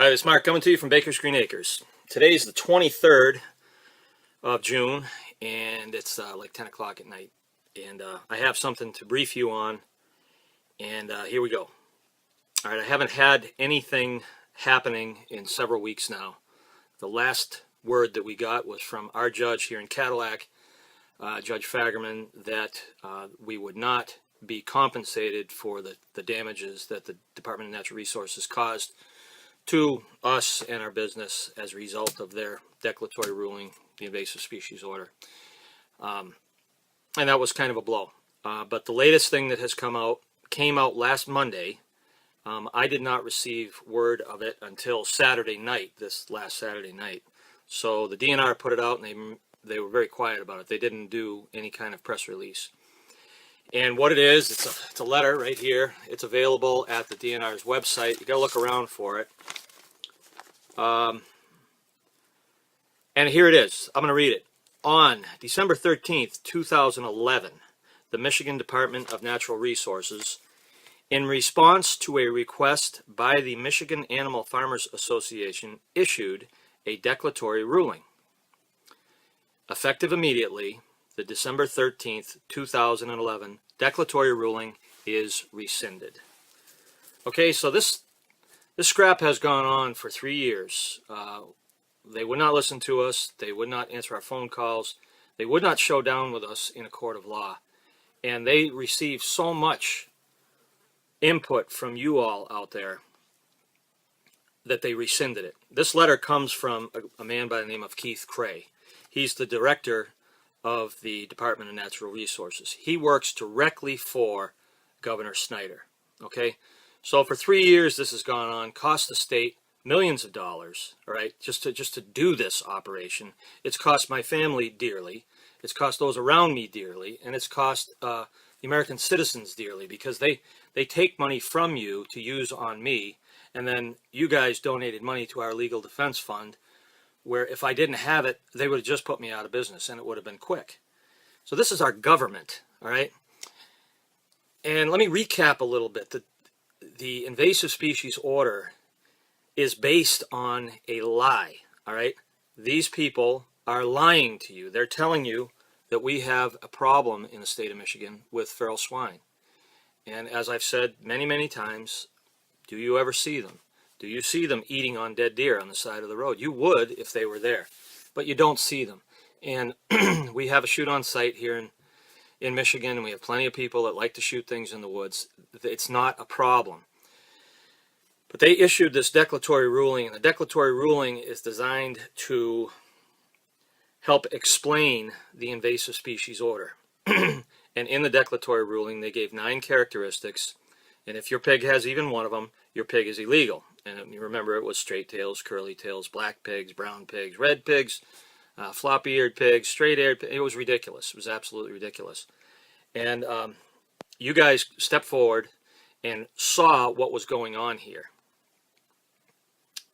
Hi, it's Mark coming to you from Baker's Green Acres. Today's the 23rd of June, and it's like 10 o'clock at night. And I have something to brief you on, and here we go. All right, I haven't had anything happening in several weeks now. The last word that we got was from our judge here in Cadillac, Judge Fagerman, that we would not be compensated for the damages that the Department of Natural Resources caused to us and our business as a result of their declaratory ruling, the invasive species order. And that was kind of a blow. But the latest thing that has came out last Monday. I did not receive word of it until Saturday night, this last Saturday night. So the DNR put it out, and they were very quiet about it. They didn't do any kind of press release. And what it is, it's a letter right here. It's available at the DNR's website. You got to look around for it. And here it is. I'm going to read it. On December 13th, 2011, the Michigan Department of Natural Resources, in response to a request by the Michigan Animal Farmers Association, issued a declaratory ruling. Effective immediately, the December 13th, 2011 declaratory ruling is rescinded. Okay, so this scrap has gone on for 3 years. They would not listen to us. They would not answer our phone calls. They would not show down with us in a court of law. And they received so much input from you all out there that they rescinded it. This letter comes from a man by the name of Keith Cray. He's the director of the Department of Natural Resources. He works directly for Governor Snyder. Okay, so for 3 years this has gone on, cost the state millions of dollars. All right, just to do this operation. It's cost my family dearly. It's cost those around me dearly, and it's cost the American citizens dearly, because they take money from you to use on me, and then you guys donated money to our legal defense fund, where if I didn't have it, they would have just put me out of business, and it would have been quick. So this is our government, all right? And let me recap a little bit. The invasive species order is based on a lie, all right? These people are lying to you. They're telling you that we have a problem in the state of Michigan with feral swine. And as I've said many, many times, do you ever see them? Do you see them eating on dead deer on the side of the road? You would if they were there, but you don't see them. And we have a shoot on site here in Michigan, and we have plenty of people that like to shoot things in the woods. It's not a problem. But they issued this declaratory ruling, and the declaratory ruling is designed to help explain the invasive species order. And in the declaratory ruling, they gave 9 characteristics, and if your pig has even one of them, your pig is illegal. And you remember, it was straight tails, curly tails, black pigs, brown pigs, red pigs, floppy-eared pigs, straight-eared pigs. It was ridiculous. It was absolutely ridiculous. And you guys stepped forward and saw what was going on here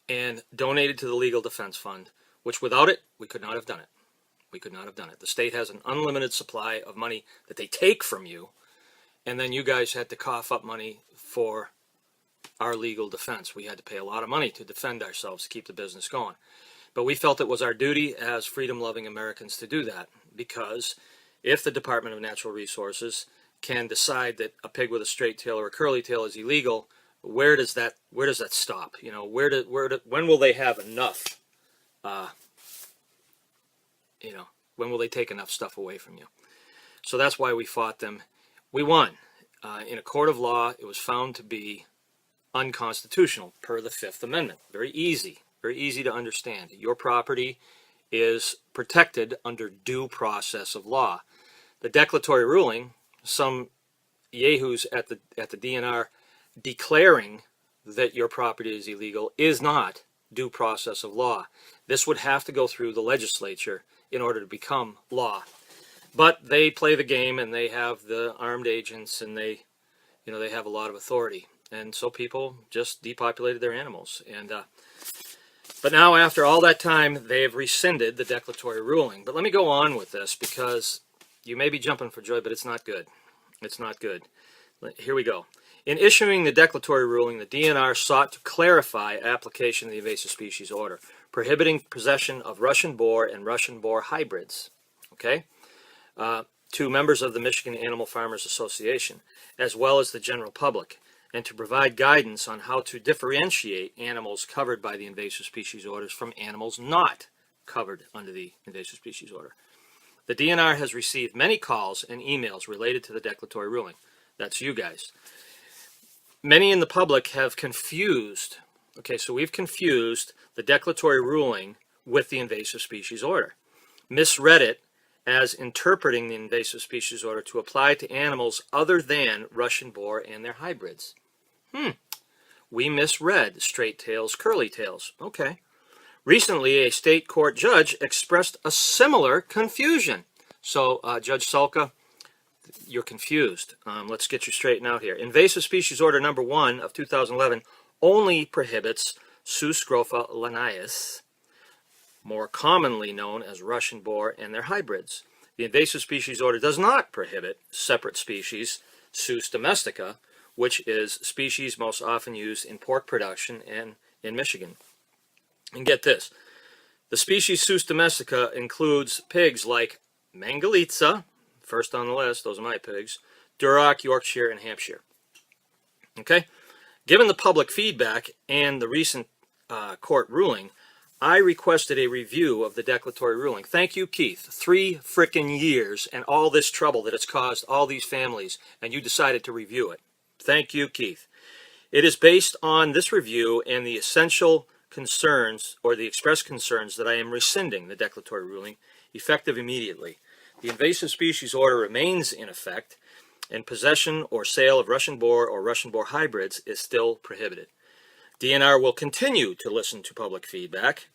and donated to the Legal Defense Fund, which without it, we could not have done it. We could not have done it. The state has an unlimited supply of money that they take from you, and then you guys had to cough up money for our legal defense. We had to pay a lot of money to defend ourselves, to keep the business going. But we felt it was our duty as freedom-loving Americans to do that, because if the Department of Natural Resources can decide that a pig with a straight tail or a curly tail is illegal, where does that stop? You know, when will they have enough? When will they take enough stuff away from you? So that's why we fought them. We won. In a court of law, it was found to be unconstitutional per the Fifth Amendment. Very easy to understand. Your property is protected under due process of law. The declaratory ruling, some yahoos at the DNR declaring that your property is illegal, is not due process of law. This would have to go through the legislature in order to become law. But they play the game, and they have the armed agents, and they have a lot of authority. And so people just depopulated their animals. And but now, after all that time, they have rescinded the declaratory ruling. But let me go on with this, because you may be jumping for joy, but it's not good. It's not good. Here we go. In issuing the declaratory ruling, the DNR sought to clarify application of the invasive species order, prohibiting possession of Russian boar and Russian boar hybrids, okay, to members of the Michigan Animal Farmers Association, as well as the general public, and to provide guidance on how to differentiate animals covered by the invasive species orders from animals not covered under the invasive species order. The DNR has received many calls and emails related to the declaratory ruling. That's you guys. Many in the public have confused, okay, so we've confused the declaratory ruling with the invasive species order, misread it as interpreting the invasive species order to apply to animals other than Russian boar and their hybrids. We misread straight tails, curly tails. Okay. Recently, a state court judge expressed a similar confusion. So, Judge Sulka, you're confused. Let's get you straightened out here. Invasive Species Order number 1 of 2011 only prohibits Sus scrofa linnaeus, more commonly known as Russian boar and their hybrids. The Invasive Species Order does not prohibit separate species, Sus domestica, which is species most often used in pork production and in Michigan. And get this, the species Sus domestica includes pigs like Mangalitsa, first on the list, those are my pigs, Duroc, Yorkshire, and Hampshire. Okay? Given the public feedback and the recent court ruling, I requested a review of the declaratory ruling. Thank you, Keith. 3 frickin' years and all this trouble that it's caused all these families, and you decided to review it. Thank you, Keith. It is based on this review and the essential concerns, or the express concerns, that I am rescinding the declaratory ruling, effective immediately. The invasive species order remains in effect, and possession or sale of Russian boar or Russian boar hybrids is still prohibited. DNR will continue to listen to public feedback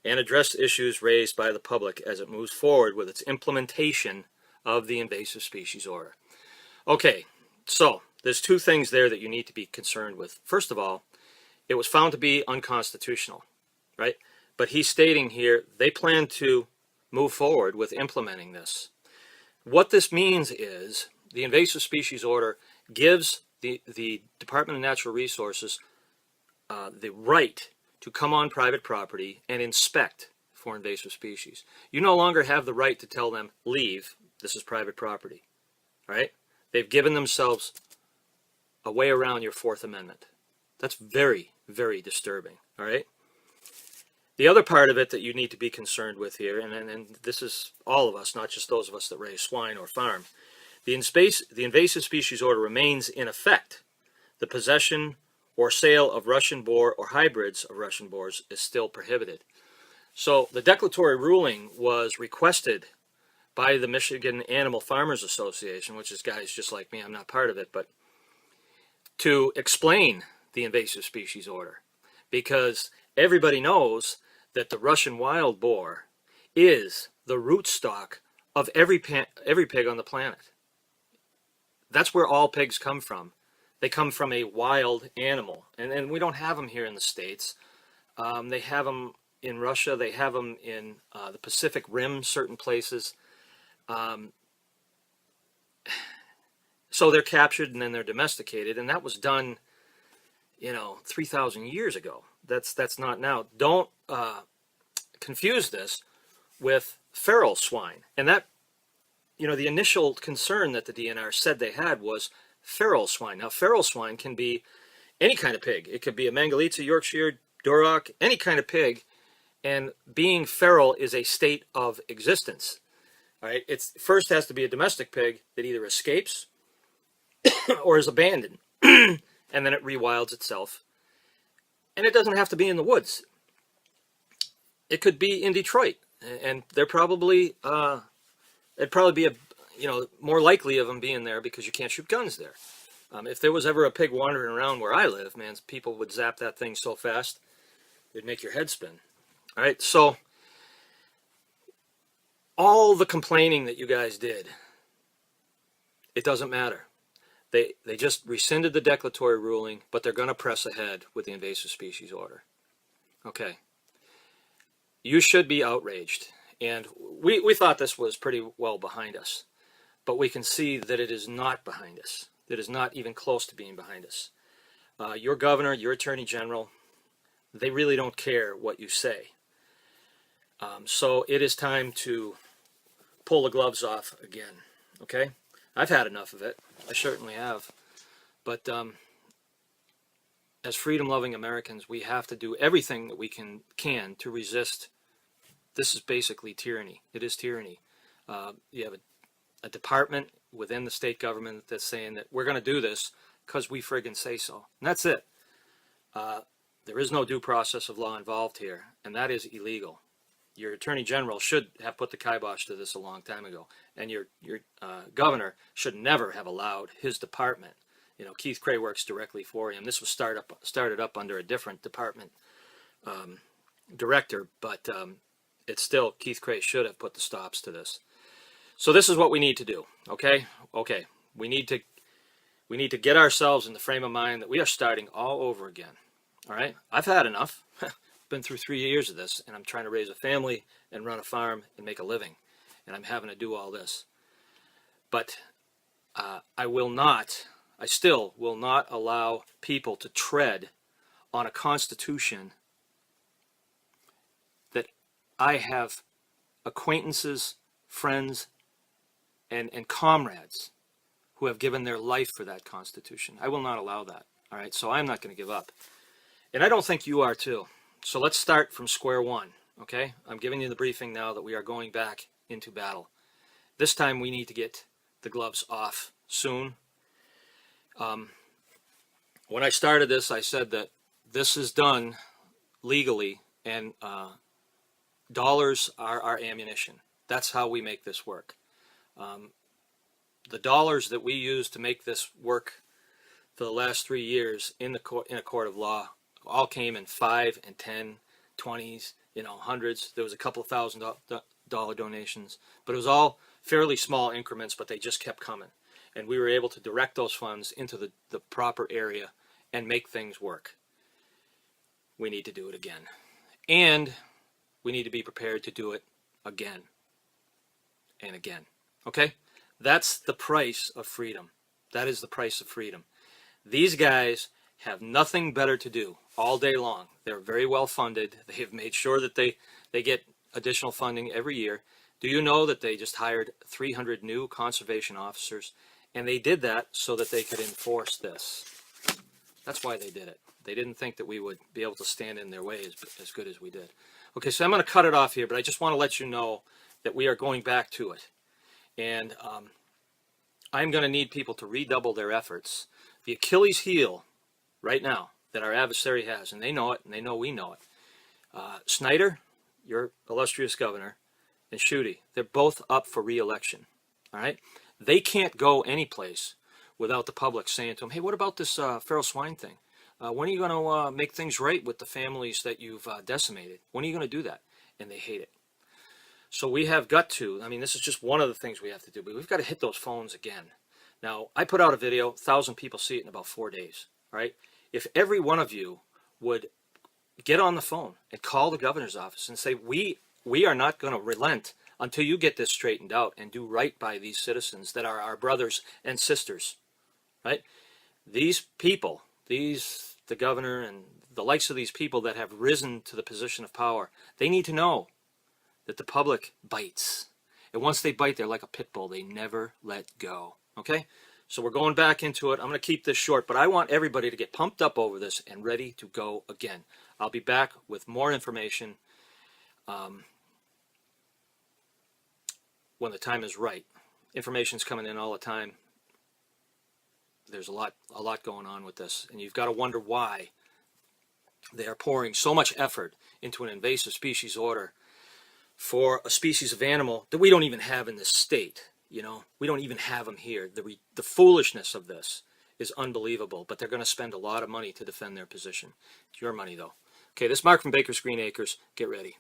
and address issues raised by the public as it moves forward with its implementation of the invasive species order. Okay, so there's 2 things there that you need to be concerned with. First of all, it was found to be unconstitutional, right? But he's stating here they plan to move forward with implementing this. What this means is the invasive species order gives the Department of Natural Resources the right to come on private property and inspect for invasive species. You no longer have the right to tell them, leave, this is private property, right? They've given themselves a way around your 4th Amendment. That's very, very disturbing, all right? The other part of it that you need to be concerned with here, and this is all of us, not just those of us that raise swine or farm, the invasive species order remains in effect. The possession or sale of Russian boar or hybrids of Russian boars is still prohibited. So the declaratory ruling was requested by the Michigan Animal Farmers Association, which is guys just like me, I'm not part of it, but to explain the invasive species order, because everybody knows that the Russian wild boar is the rootstock of every pig on the planet. That's where all pigs come from. They come from a wild animal, and we don't have them here in the States. They have them in Russia. They have them in the Pacific Rim, certain places. So they're captured and then they're domesticated, and that was done, 3,000 years ago. That's not now. Don't confuse this with feral swine. And that, the initial concern that the DNR said they had was feral swine. Now, feral swine can be any kind of pig. It could be a Mangalitsa, Yorkshire, Duroc, any kind of pig. And being feral is a state of existence. All right. It first has to be a domestic pig that either escapes or is abandoned. And then it rewilds itself. And it doesn't have to be in the woods. It could be in Detroit. And they're probably, it'd probably be more likely of them being there because you can't shoot guns there. If there was ever a pig wandering around where I live, man, people would zap that thing so fast, it'd make your head spin. All right, so all the complaining that you guys did, it doesn't matter. They just rescinded the declaratory ruling, but they're going to press ahead with the invasive species order. Okay. You should be outraged. And we thought this was pretty well behind us. But we can see that it is not behind us. that is not even close to being behind us. Your governor, your attorney general, they really don't care what you say. So it is time to pull the gloves off again. Okay? I've had enough of it. I certainly have. But as freedom-loving Americans, we have to do everything that we can to resist. This is basically tyranny. It is tyranny. You have a department within the state government that's saying that we're going to do this because we friggin' say so. And that's it. There is no due process of law involved here, and that is illegal. Your attorney general should have put the kibosh to this a long time ago, and your governor should never have allowed his department. You know, Keith Cray works directly for him. This was started up under a different department director, but it's still, Keith Cray should have put the stops to this. So this is what we need to do. Okay. We need to get ourselves in the frame of mind that we are starting all over again. All right. I've had enough. Been through 3 years of this, and I'm trying to raise a family and run a farm and make a living, and I'm having to do all this. But I still will not allow people to tread on a constitution that I have acquaintances, friends, and comrades who have given their life for that constitution. I will not allow that. All right, so I'm not going to give up. And I don't think you are too. So let's start from square one, okay? I'm giving you the briefing now that we are going back into battle. This time we need to get the gloves off soon. When I started this, I said that this is done legally, and dollars are our ammunition. That's how we make this work. The dollars that we use to make this work for the last 3 years in a court of law all came in 5 and 10, 20s, hundreds. There was a couple of $1,000 donations, but it was all fairly small increments, but they just kept coming. And we were able to direct those funds into the proper area and make things work. We need to do it again. And we need to be prepared to do it again and again. Okay? That's the price of freedom. That is the price of freedom. These guys have nothing better to do all day long. They're very well funded. They have made sure that they get additional funding every year. Do you know that they just hired 300 new conservation officers? And they did that so that they could enforce this. That's why they did it. They didn't think that we would be able to stand in their way as good as we did. Okay, so I'm going to cut it off here, but I just want to let you know that we are going back to it. And I'm going to need people to redouble their efforts. The Achilles heel right now that our adversary has, and they know it, and they know we know it. Snyder, your illustrious governor, and Schuette, they're both up for re-election. All right? They can't go anyplace without the public saying to them, hey, what about this feral swine thing? When are you going to make things right with the families that you've decimated? When are you going to do that? And they hate it. So we have got to, this is just one of the things we have to do, but we've got to hit those phones again. Now, I put out a video, 1,000 people see it in about 4 days, all right? If every one of you would get on the phone and call the governor's office and say, we are not going to relent until you get this straightened out and do right by these citizens that are our brothers and sisters, right? These people, the governor and the likes of these people that have risen to the position of power, they need to know that the public bites. And once they bite, they're like a pit bull. They never let go, okay? So we're going back into it. I'm going to keep this short, but I want everybody to get pumped up over this and ready to go again. I'll be back with more information when the time is right. Information's coming in all the time. There's a lot going on with this, and you've got to wonder why they are pouring so much effort into an invasive species order for a species of animal that we don't even have in this state. We don't even have them here. The foolishness of this is unbelievable, but they're going to spend a lot of money to defend their position. It's your money, though. Okay, this is Mark from Baker's Green Acres. Get ready.